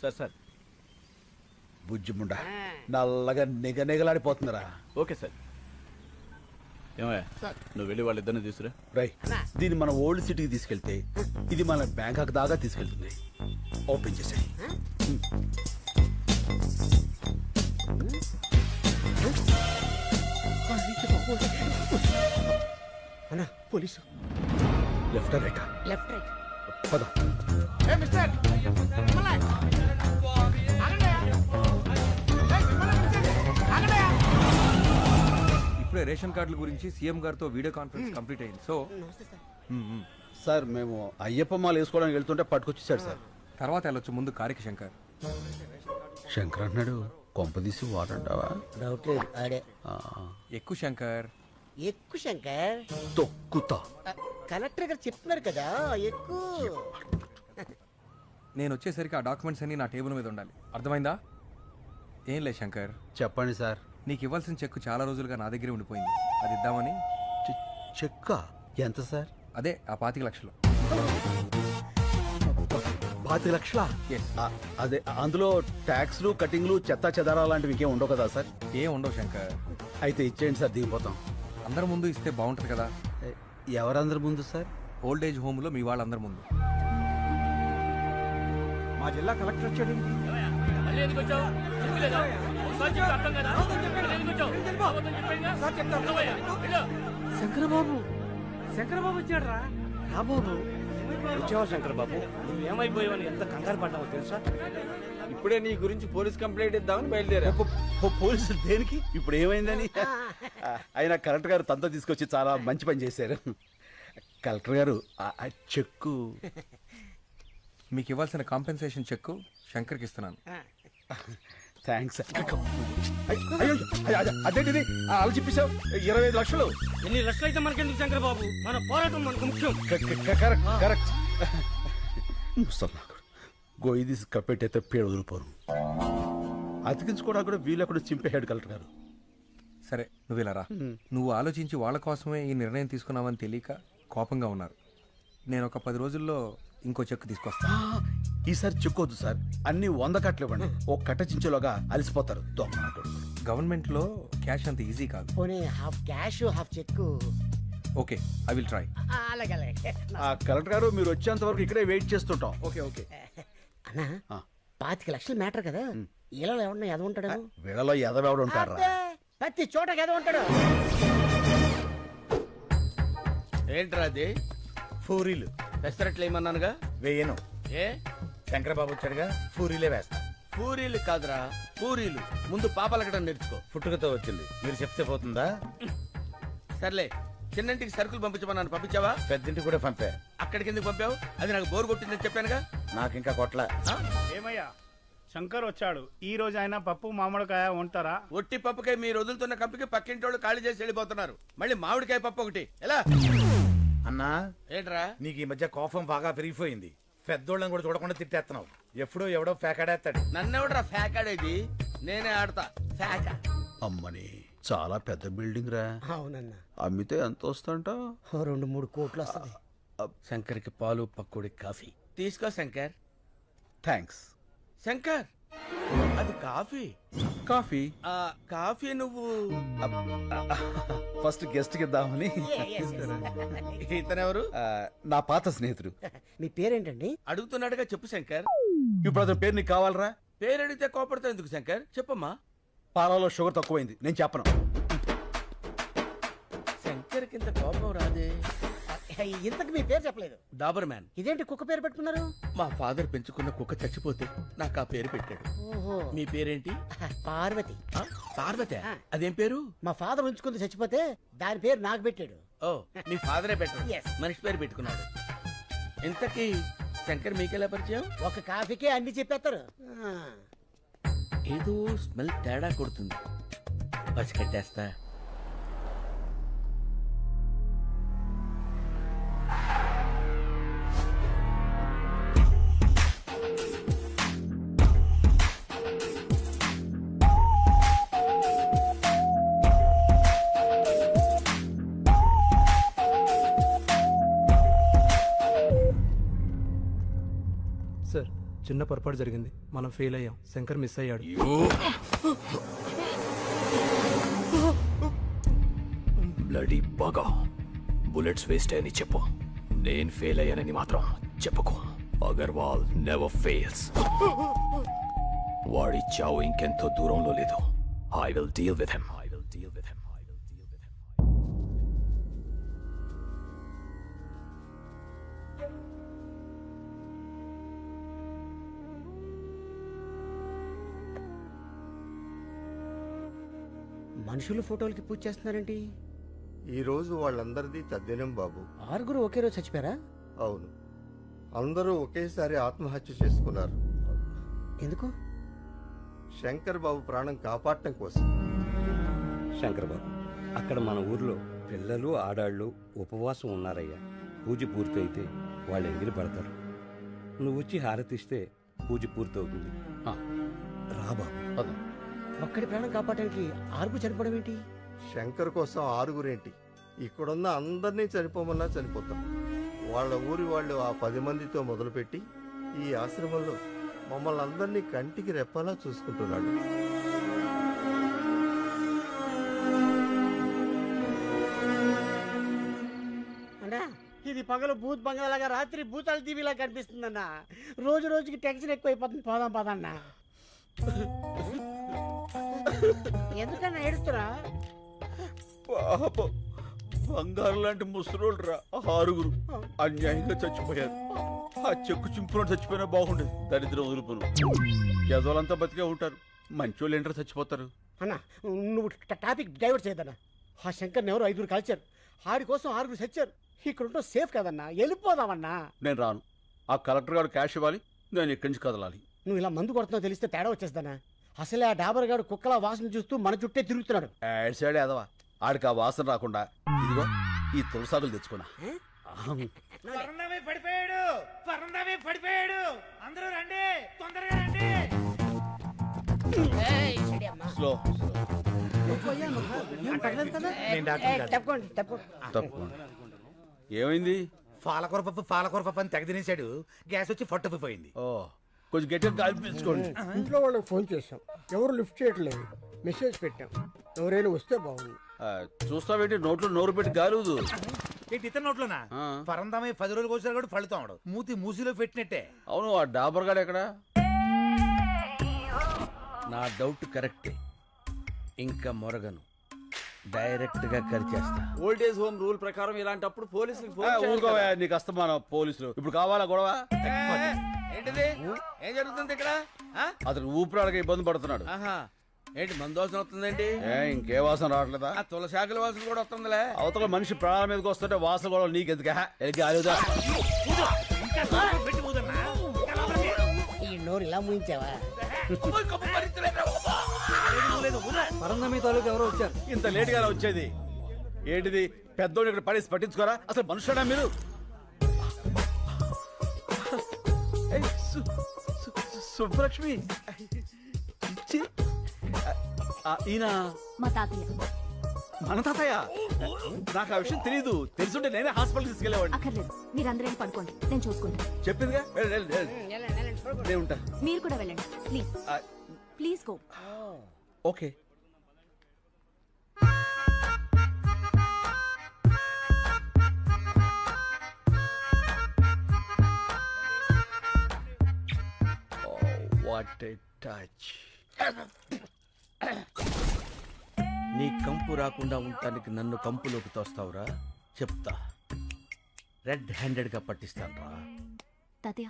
Sir sir. బుజ్జిముండా నల్లగా నిగనిగలాడిపోతుందిరా. Okay sir. ఏమయ్యా నువ్వు వెళ్ళి వాళ్ళిద్దరిని తీసుకురా. రై దీన్ని మన ఓల్డ్ సిటీకి తీసుకెళ్తే ఇది మన బ్యాంకాక్ దాకా తీసుకెళ్తుంది. ఓపెన్ చేసాయి. అన్నా police. Left right left right. పద. ఇప్పుడే రేషన్ కార్డుల గురించి సీఎం గారితో వీడియో కాన్ఫరెన్స్ కంప్లీట్ అయింది. సో సార్ మేము అయ్యప్ప మాల వేసుకోవడానికి వెళ్తుంటే పట్టుకొచ్చేసాడు సార్. తర్వాత వెళ్ళొచ్చు, ముందు కారికి శంకర్. శంకర్ అన్నాడు కొంపదీసి వాడంటావా? డౌట్ లేదు ఆడే. ఎక్కువ శంకర్. ఎక్కువ శంకర్. తొక్కుతా. కలెక్టర్ గారు చెప్తున్నారు కదా ఎక్కువ. నేను వచ్చేసరికి ఆ డాక్యుమెంట్స్ అన్ని నా టేబుల్ మీద ఉండాలి, అర్థమైందా? ఏం లేదు శంకర్, చెప్పండి సార్. నీకు ఇవ్వాల్సిన చెక్కు చాలా రోజులుగా నా దగ్గరే ఉండిపోయింది, అది ఇద్దామని. చెక్క ఎంత సార్? అదే ఆ 25 లక్షలు. 25 లక్షలా? Yes. అదే అందులో ట్యాక్స్లు కటింగ్లు చెత్తా చెదారా లాంటివి ఇంకేం ఉండవు కదా సార్? ఏం ఉండవు శంకర్. అయితే ఇచ్చేయండి సార్, దిగిపోతాం. అందరి ముందు ఇస్తే బాగుంటుంది కదా. ఎవరందరి ముందు సార్? ఓల్డ్ ఏజ్ హోమ్లో మీ వాళ్ళందరి ముందు. మా జిల్లా కలెక్టర్ వచ్చాడు. శంకరబాబు శంకరబాబు వచ్చాడు రా. బాబు వచ్చావా శంకర్ బాబు? నువ్వు ఏమైపోయావని ఎంత కంగారు పడ్డావో తెలుసా? ఇప్పుడే నీ గురించి పోలీస్ కంప్లైంట్ ఇద్దామని బయలుదేరా. పోలీసులు దేనికి? ఇప్పుడు ఏమైందని? ఆయన కలెక్టర్ గారు తనతో తీసుకొచ్చి చాలా మంచి పని చేశారు. కలెక్టర్ గారు ఆ చెక్కు మీకు ఇవ్వాల్సిన కాంపెన్సేషన్ చెక్కు శంకర్కి ఇస్తున్నాను. థ్యాంక్స్. అదేంటిది అలా చెప్పేశావు? 25 లక్షలు. ఎన్ని లక్షలు అయితే మనకెందుకు శంకర్ బాబు, మన పోరాటం మనకు ముఖ్యం. కరెక్ట్. గోయి తీసి కప్పెట్టయితే పేడ వదిలిపోరు. అతికించుకోవడానికి కూడా వీళ్ళెక్కడ చింపేశాడు కలెక్టర్ గారు. సరే నువ్వు ఇలా రా. నువ్వు ఆలోచించి వాళ్ళ కోసమే ఈ నిర్ణయం తీసుకున్నావని తెలియక కోపంగా ఉన్నారు. నేను ఒక 10 రోజుల్లో ఇంకో చెక్కు తీసుకొస్తా. ఈసారి చెక్కొద్దు సార్, అన్ని 100 కట్టలు ఇవ్వండి. ఓ కట్ట చించేలోగా అలసిపోతారు. గవర్నమెంట్ లో క్యాష్ అంత ఈజీ కాదు. పోనీ half cash half cheque. Okay, I will try. అలాగే అలాగే. కలెక్టర్ గారు మీరు వచ్చేంత వరకు ఇక్కడే వెయిట్ చేస్తుంటాం. Okay okay. అన్నా 25 లక్షలు మ్యాటర్ కదా, ఇలా ఎవడన్నా ఎద ఉంటాడు? వీళ్ళలో ఎదవెవడు ఉంటారా? ప్రతి చోట ఎద ఉంటాడు. ఏంట్రా అది? పూరీలు పెసరట్లు ఏమన్నానుగా? వేయను. ఏ శంకరబాబు వచ్చాడుగా, పూరీలే వేస్తా. పూరీలు కాదురా పూరీలు. ముందు పాపలకడం నేర్చుకో. పుట్టుకతో వచ్చింది, మీరు చెప్తే పోతుందా? సర్లే, చిన్నంటికి సరుకులు పంపించమన్నాను, పంపించావా? పెద్దింటి కూడా పంపా. అక్కడికి ఎందుకు పంపావు? అది నాకు బోర్ కొట్టిందని చెప్పానుగా. నాకు ఇంకా కొట్ల. ఏమయ్యా శంకర్ వచ్చాడు, ఈ రోజు ఆయన పప్పు మామిడికాయ ఉంటారా? ఒట్టి పప్పుకాయ మీరు వదులుతున్న కంపికి పక్కింటి వాళ్ళు ఖాళీ చేసి వెళ్ళిపోతున్నారు. మళ్ళీ మామిడికాయ పప్పు ఒకటి ఎలా? అన్నా ఏంట్రా? నీకు ఈ మధ్య కోపం బాగా పెరిగిపోయింది. పెద్దోళ్ళని కూడా చూడకుండా తిట్టేస్తున్నావు. ఎప్పుడో ఎవడో ఫేకాడేస్తాడు. నన్నెవడరా ఫ్యాకాడేది? నేనే ఆడతా ఫ్యాక. అమ్మని చాలా పెద్ద బిల్డింగ్ రా. అవునన్నా, అమ్మితే ఎంత వస్తుంట? 2-3 కోట్లు వస్తుంది. శంకర్కి పాలు పక్కుడి కాఫీ తీసుకో శంకర్. థ్యాంక్స్. శంకర్ అది కాఫీ. కాఫీ కాఫీ నువ్వు ఫస్ట్ గెస్ట్ కి ఇద్దామని. ఇతనెవరు? నా పాత స్నేహితుడు. మీ పేరేంటండి? అడుగుతున్నాడుగా చెప్పు శంకర్. ఇప్పుడు అతని పేరు నీకు కావాలరా? పేరు అడిగితే కోపడతావు ఎందుకు శంకర్? చెప్పమ్మా. పాలలో షుగర్ తక్కువైంది, నేను చెప్పను. శంకర్ కింద కోపం రాదే. ఇంతకు మీ పేరు చెప్పలేదు. డాబర్ మ్యాన్. ఇదేంటి కుక్క పేరు పెట్టుకున్నారు? మా ఫాదర్ పెంచుకున్న కుక్క చచ్చిపోతే నాకు ఆ పేరు పెట్టాడు. ఓహో. మీ పేరేంటి? పార్వతి. పార్వతి. అదేం పేరు? మా ఫాదర్ ఉంచుకుంది, చచ్చిపోతే దాని పేరు నాకు పెట్టాడు. ఓ, మీ ఫాదరే పెట్టాడు. Yes. మనిషి పేరు పెట్టుకున్నాడు. ఇంతకీ శంకర్ మీకెలా పరిచయం? ఒక కాఫీకే అన్ని చెప్పేస్తారు. ఏదో స్మెల్ తేడా కొడుతుంది, పసికట్టేస్తా. చిన్న చిన్న పొరపాటు జరిగింది. మనం ఫెయిల్ అయ్యాం. శంకర్ మిస్ అయ్యాడు. బ్లడీ బాగా బుల్లెట్స్ వేస్ట్ అని చెప్పు. నేను ఫెయిల్ అయ్యానని మాత్రం చెప్పుకో. Agarwal never fails. వాడి చావు ఇంకెంతో దూరంలో లేదు. I will deal with him. మనుషులు ఫోటోలకి పూజ చేస్తున్నారేంటి? ఈ రోజు వాళ్ళందరిది తద్దినం బాబు. 6 ఒకే రోజు చచ్చిపోయారా? అవును, అందరూ ఒకేసారి ఆత్మహత్య చేసుకున్నారు. ఎందుకు? శంకర్ బాబు ప్రాణం కాపాడటం కోసం. శంకర్ బాబు, అక్కడ మన ఊర్లో పిల్లలు ఆడాళ్ళు ఉపవాసం ఉన్నారయ్యా. పూజ పూర్తయితే వాళ్ళు ఎంగిలి పడతారు. నువ్వు వచ్చి హారతిస్తే పూజ పూర్తవుతుంది. ఆ, రా బాబు. అదే. ఒక్కడి ప్రాణం కాపాడడానికి 6 చనిపోవడం ఏంటి? శంకర్ కోసం 6 ఇక్కడున్న అందరినీ చనిపోమన్నా చనిపోతాం. వాళ్ళ ఊరి వాళ్ళు ఆ 10 మందితో మొదలుపెట్టి ఈ ఆశ్రమంలో మమ్మల్ని అందరినీ కంటికి రెప్పలా చూసుకుంటున్నాడు. అన్నా, ఇది పగలు భూత్ బంగాలాగా, రాత్రి భూతాల టీవీలా కనిపిస్తుందన్నా. రోజు రోజుకి టెన్షన్ ఎక్కువైపోతుంది. పోదాం పదన్నా. ఎందుకన్నా ఏడుస్తురా? పాపం బంగారు లాంటి ముసలోళ్ళు రా 6 అన్యాయంగా చచ్చిపోయారు. ఆ చెక్కు చింపునట్టు చచ్చిపోయినా బాగుండేది. దరిద్రం వదులుపులు యజోలంతా బతికే ఉంటారు. మంచోళ్ళు ఏంటారు చచ్చిపోతారు. అన్నా, నువ్వు టాపిక్ డైవర్ట్ చేయదన్నా. ఆ శంకర్ని ఎవరు 5 కలిచారు. ఆడి కోసం 6 చచ్చారు. ఇక్కడ ఉంటే సేఫ్ కదన్నా. వెళ్ళిపోదామన్నా. నేను రాను. ఆ కలెక్టర్ గారు క్యాష్ ఇవ్వాలి. నేను ఇక్కడి నుంచి కదలాలి. నువ్వు ఇలా మందు కొడుతున్నావు తెలిస్తే తేడా వచ్చేస్తానా? అసలే ఆ డాబర్ గారు కుక్కలా వాసన చూస్తూ మన చుట్టే తిరుగుతున్నాడు. యాడ్ సైడ్ ఎదవా. ఆడికి ఆ వాసన రాకుండా ఇదిగో ఈ తులసాకులు తెచ్చుకున్నా. పడిపోయాడు, పడిపోయాడు. అందరూ రండి, తొందరగా రండి. స్లో తప్పకుండా. ఏమైంది? పాలకూర పప్పు అని తెగ తినేశాడు. గ్యాస్ వచ్చి పట్టుకుపోయింది. ఓ, కొంచెం గట్టిగా గాలి పీల్చుకోండి. ఇంట్లో వాళ్ళకి ఫోన్ చేశాం, ఎవరు లిఫ్ట్ చేయట్లేదు. మెసేజ్ పెట్టాం, ఎవరైనా వస్తే బాగుంది. చూస్తావేంటి? నోట్లో నోరు పెట్టి గాలుదు. ఏంటి ఇతర నోట్లోనా? పరందామై 10 రోజులు కోసారు కూడా పడుతాడు. మూతి మూసిలో పెట్టినట్టే. అవును, ఆ డాబర్ గాడు ఎక్కడ? నా డౌట్ కరెక్టే. ఇంకా మొరగను, డైరెక్ట్ గా కరిచేస్తా. ఓల్డేజ్ హోమ్ రూల్ ప్రకారం ఇలాంటప్పుడు పోలీసులకు ఫోన్ చేయాలి ఊరుకోవా, కదా. నీకు అస్తమానం పోలీసులు. ఇప్పుడు కావాలా గొడవ? ఏంటిది? ఏం జరుగుతుంది ఇక్కడ? అతను ఊపిరాడక ఇబ్బంది పడుతున్నాడు. ఆహా, ఏంటి మందోసన వస్తుందేంటి? ఇంకే వాసన రావట్లేదా? ఆ తులసాకుల వాసన కూడా వస్తుందిలే. అవతల మనిషి ప్రాణాల మీదకి వస్తుంటే వాసన గొడవ నీకెందుక? గాలిదా? ఈ నోరు ఇలా ముయించావా? పరందమి తాలూకు ఎవరో వచ్చారు. ఇంత లేట్ గా వచ్చేది ఏంటిది? పెద్దోడు ఇక్కడ పడేసి పట్టించుకోరా? అసలు మనుషుడా మీరు? ఏయ్, సుబ్బలక్ష్మి, ఈయన మా తాతయ్య. మన తాతయ్య? నాకు ఆ విషయం తెలియదు. తెలుసుంటే నేనే హాస్పిటల్ తీసుకెళ్లేవాడిని. అక్కర్లేదు, మీరందరూ పడుకోండి, నేను చూసుకుంటాను. చెప్పిందిగా, నేను ఉంటా. మీరు కూడా వెళ్ళండి please. Please go. Okay. What a touch. నీ కంపు రాకుండా ఉండటానికి నన్ను కంపులోకి తోస్తావురా? చెప్తా. రెడ్ హ్యాండెడ్ గా పట్టిస్తాను రా. తాతయ్య,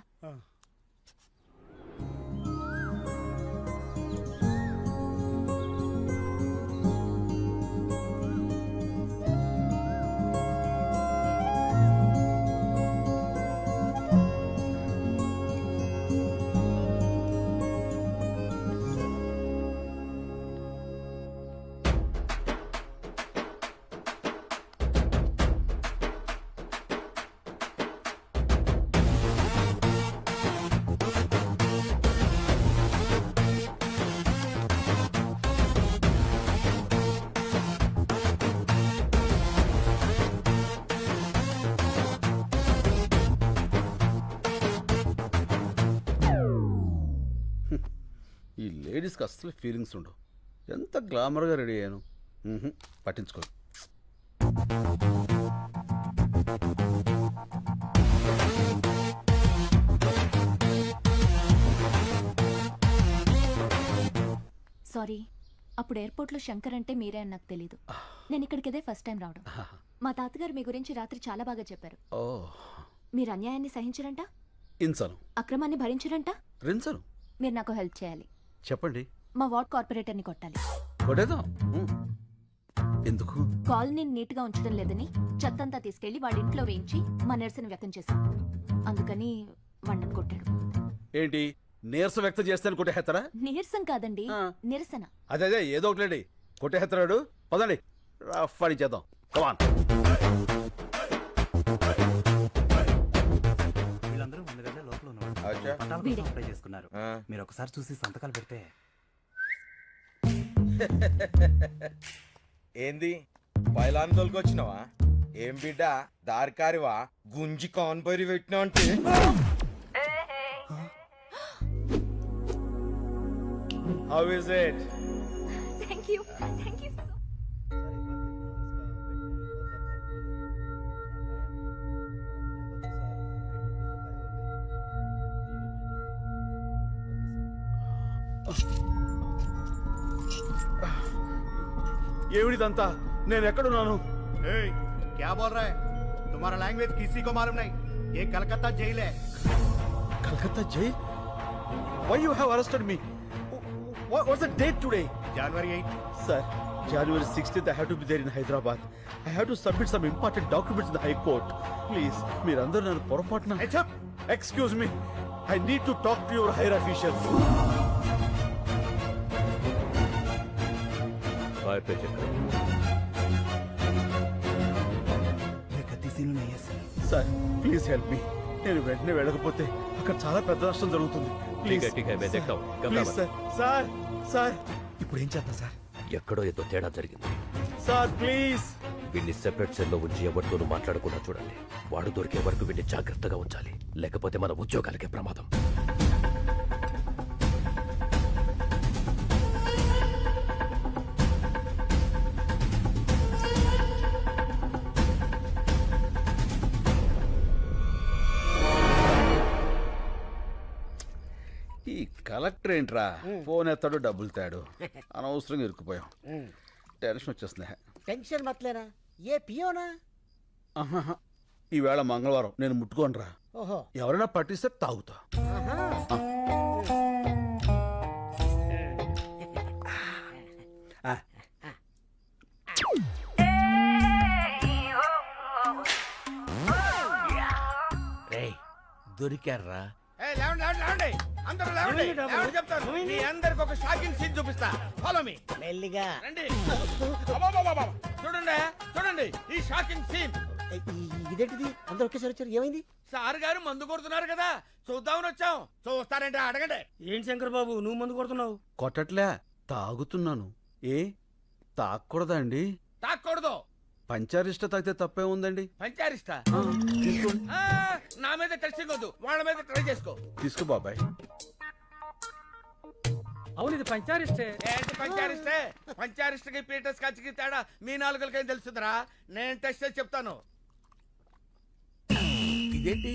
ఈ లేడీస్కి అస్సలు ఫీలింగ్స్ ఉండవు. ఎంత గ్లామర్గా రెడీ అయ్యాను. పట్టించుకో. సారీ, అప్పుడు ఎయిర్పోర్ట్లో శంకర్ అంటే మీరే అని నాకు తెలీదు. నేను ఇక్కడికి ఇదే ఫస్ట్ టైం రావడం. మా తాతగారు మీ గురించి రాత్రి చాలా బాగా చెప్పారు. ఓ, మీరు అన్యాయాన్ని సహించరంట, ఇన్సను అక్రమాన్ని భరించరంట. రిన్సను. మీరు నాకు హెల్ప్ చేయాలి. చెప్పండి. మా వార్డ్ కార్పొరేటర్ని కొట్టాలి. కొట్టేద్దాం. ఎందుకు? కాలనీని నీట్గా ఉంచడం లేదని చెత్తంతా తీసుకెళ్లి వాడి ఇంట్లో వేయించి మా నిరసన వ్యక్తం చేశాం. అందుకని వాడిని కొట్టాడు. ఏంటి నీరసం వ్యక్తం చేస్తాను కొట్టేస్తారా? నీరసం కాదండి, నిరసన. అదే ఏదో ఒకటి కొట్టేస్తాడు. పదండి రఫ్ చేద్దాం. కమాన్. వీళ్ళందరూ ముందుగానే లోపల అచ్చా. వీడే. అప్లై చేసుకున్నారు. మీరు ఒకసారి చూసి సంతకాలు పెడితే. ఏంది పైలాన్ తోలుకొచ్చినావా? ఏం బిడ్డ దారికారివా? గుంజి కాన్పరి పెట్టినా అంటే how is it? Thank you, thank you. ఏమిడిదంతా? నేను ఎక్కడున్నాను? क्या बोल रहा है? तुम्हारा लैंग्वेज किसी को मालूम नहीं. ये कलकत्ता जेल है. Calcutta jail? Why you have arrested me? What's the date today? January 8. Sir, January 16th I have to be there in Hyderabad. I have to submit some important documents in the High Court. Please, మీరందరూ నన్ను పొరపాటున. Excuse me. I need to talk to your higher officials. Sir, please help me. నేను వెంటనే వెళ్ళకపోతే అక్కడ చాలా పెద్ద నష్టం జరుగుతుంది. Please sir. సార్ సార్ ఇప్పుడు ఏం చేద్దాం సార్? ఎక్కడో ఏదో తేడా జరిగింది సార్, ప్లీజ్. వీడిని సెపరేట్ సెల్లో ఉంచి ఎవరితోనూ మాట్లాడకుండా చూడండి. వాడు దొరికే వరకు వీడిని జాగ్రత్తగా ఉంచాలి, లేకపోతే మన ఉద్యోగాలకే ప్రమాదం. ఈ కలెక్టర్ ఏంట్రా ఫోన్ ఎత్తాడు డబ్బులు తాడు. అనవసరంగా ఇరుక్కుపోయాం. టెన్షన్ వచ్చేస్తుంది. టెన్షన్ మत लेना. ये पियो ना. ఆహాహా. ఈవేళ మంగళవారం నేను ముట్టుకోనరా. ఓహో. ఎవరైనా పట్టిస్తే తాగుతా. దొరికారా? అందరికి ఒక షాకింగ్ సీన్ చూపిస్తా. Follow me. మెల్లిగా రండి. చూడండి చూడండి ఈ షాకింగ్ సీన్. ఇదేంటిది? అందరూ ఒకేసారి వచ్చారు. ఏమైంది? సార్ గారు మందు కొడుతున్నారు కదా, చూద్దామని వచ్చాం. చూస్తారంటే అడగండి. ఏంటి శంకర్ బాబు నువ్వు ముందు కొడుతున్నావు? కొట్టట్లే, తాగుతున్నాను. ఏ తాగకూడదా అండి? తాకూడదు. పంచారిష్ట తాగితే తప్పే ఉందండి. పంచారిస్తా? నా మీద టెస్టింగ్ వద్దు, వాళ్ళ మీద ట్రై చేసుకో. తీసుకో బాబాయ్. అవును ఇది పంచారిస్టే. ఏంటి పంచారిస్టే? పంచారిస్ట్కి పీటర్ స్కాచ్కి తేడా మీ నాలుగులకేం తెలుస్తుందిరా? నేను టెస్ట్ చేసి చెప్తాను. ఇదేంటి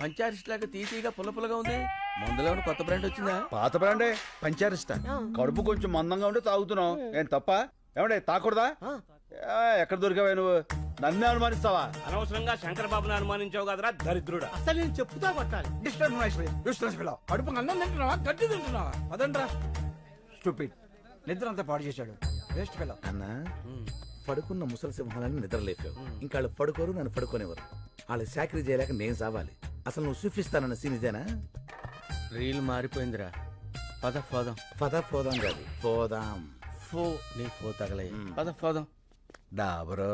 పంచారిస్ట్ లాగా తీసిగా పుల్ల పుల్లగా ఉంది? మందులో ఉన్న కొత్త బ్రాండ్ వచ్చిందా? పాత బ్రాండే పంచారిష్ట. కడుపు కొంచెం మందంగా ఉంటే తాగుతున్నావు. ఏం తప్ప? ఏమండే తాకూడదా? ఎక్కడ దొరికావా నువ్వు? నన్నే అనుమానిస్తావా? అనవసరంగా శంకర్ బాబుని అనుమానించావు కదరా దరిద్రుడా. అసలు నేను చెప్తా కొట్టాలి. కడుపు అన్నం తింటున్నావా, గడ్డి తింటున్నావా? అదండ్రా స్టూపిడ్. నిద్ర అంతా పాడు చేశాడు. Waste fellow. అన్నా పడుకున్న ముసలి సింహాలని నిద్రలేపావు. ఇంకా వాళ్ళు పడుకోరు, నన్ను పడుకోనేవారు. వాళ్ళు చాకరీ చేయలేక నేను సావాలి. అసలు నువ్వు చూపిస్తానన్న సీన్ ఇదేనా? రీల్ మారిపోయిందిరా. పద పోదాం. పోదాం కాదు, పోదాం. ఫో నీ ఫో తగలయ్య. పద పోదాం. డాబరో